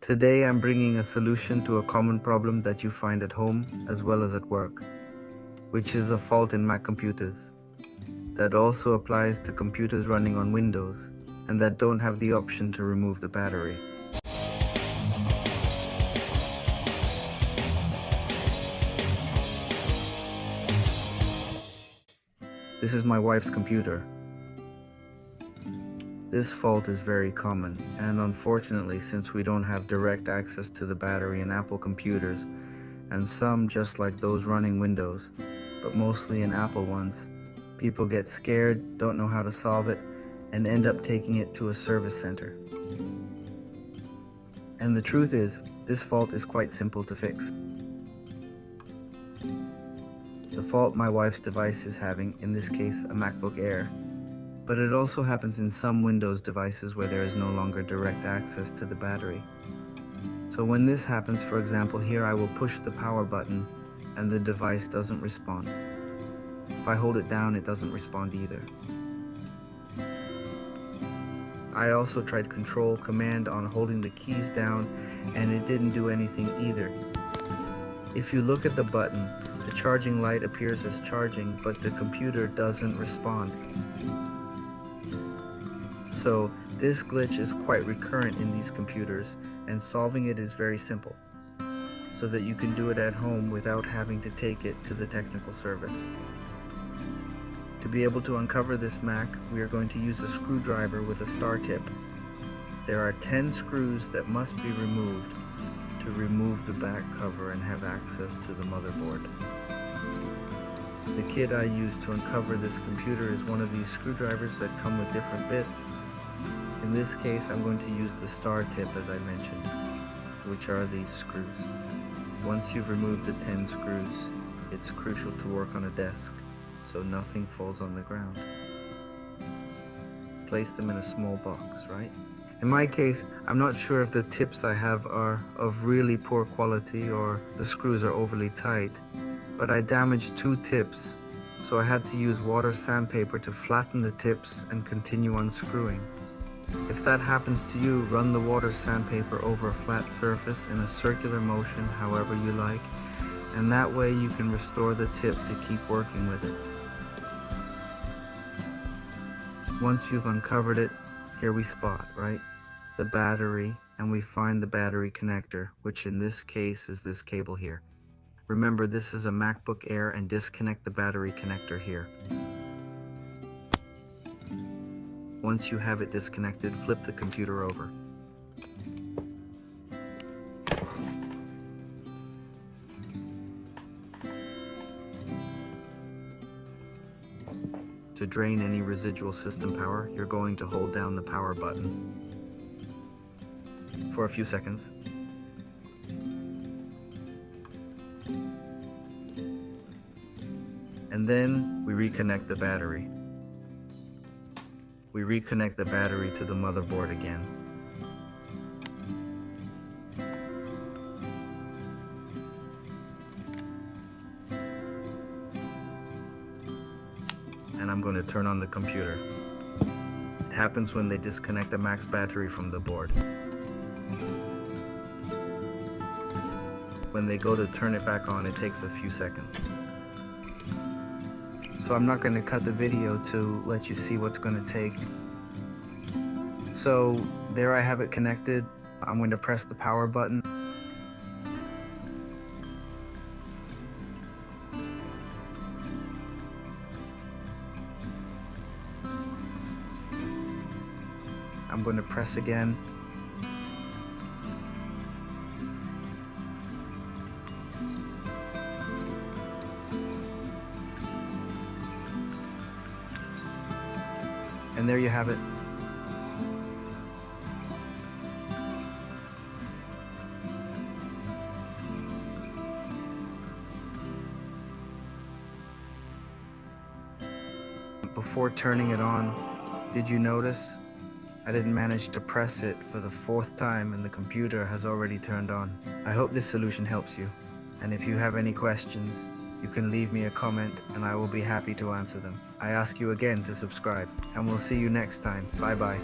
Today I'm bringing a solution to a common problem that you find at home as well as at work, which is a fault in Mac computers. That also applies to computers running on Windows and that don't have the option to remove the battery. This is my wife's computer. This fault is very common, and unfortunately, since we don't have direct access to the battery in Apple computers, and some just like those running Windows, but mostly in Apple ones, people get scared, don't know how to solve it, and end up taking it to a service center. And the truth is, this fault is quite simple to fix. The fault my wife's device is having, in this case a MacBook Air, but it also happens in some Windows devices where there is no longer direct access to the battery. So when this happens, for example, here I will push the power button and the device doesn't respond. If I hold it down, it doesn't respond either. I also tried Control Command on holding the keys down and it didn't do anything either. If you look at the button, the charging light appears as charging, but the computer doesn't respond. So this glitch is quite recurrent in these computers, and solving it is very simple, so that you can do it at home without having to take it to the technical service. To be able to uncover this Mac, we are going to use a screwdriver with a star tip. There are 10 screws that must be removed to remove the back cover and have access to the motherboard. The kit I used to uncover this computer is one of these screwdrivers that come with different bits. In this case, I'm going to use the star tip as I mentioned, which are these screws. Once you've removed the 10 screws, it's crucial to work on a desk so nothing falls on the ground. Place them in a small box, right? In my case, I'm not sure if the tips I have are of really poor quality or the screws are overly tight, but I damaged 2 tips, so I had to use water sandpaper to flatten the tips and continue unscrewing. If that happens to you, run the water sandpaper over a flat surface in a circular motion however you like, and that way you can restore the tip to keep working with it. Once you've uncovered it, here we spot, right? The battery, and we find the battery connector, which in this case is this cable here. Remember, this is a MacBook Air, and disconnect the battery connector here. Once you have it disconnected, flip the computer over. To drain any residual system power, you're going to hold down the power button for a few seconds. And then we reconnect the battery. We reconnect the battery to the motherboard again. And I'm going to turn on the computer. It happens when they disconnect the Mac's battery from the board. When they go to turn it back on, it takes a few seconds. So I'm not going to cut the video to let you see what's going to take. So there I have it connected. I'm going to press the power button. I'm going to press again. And there you have it. Before turning it on, did you notice? I didn't manage to press it for the 4th time and the computer has already turned on. I hope this solution helps you. And if you have any questions, you can leave me a comment and I will be happy to answer them. I ask you again to subscribe, and we'll see you next time. Bye bye.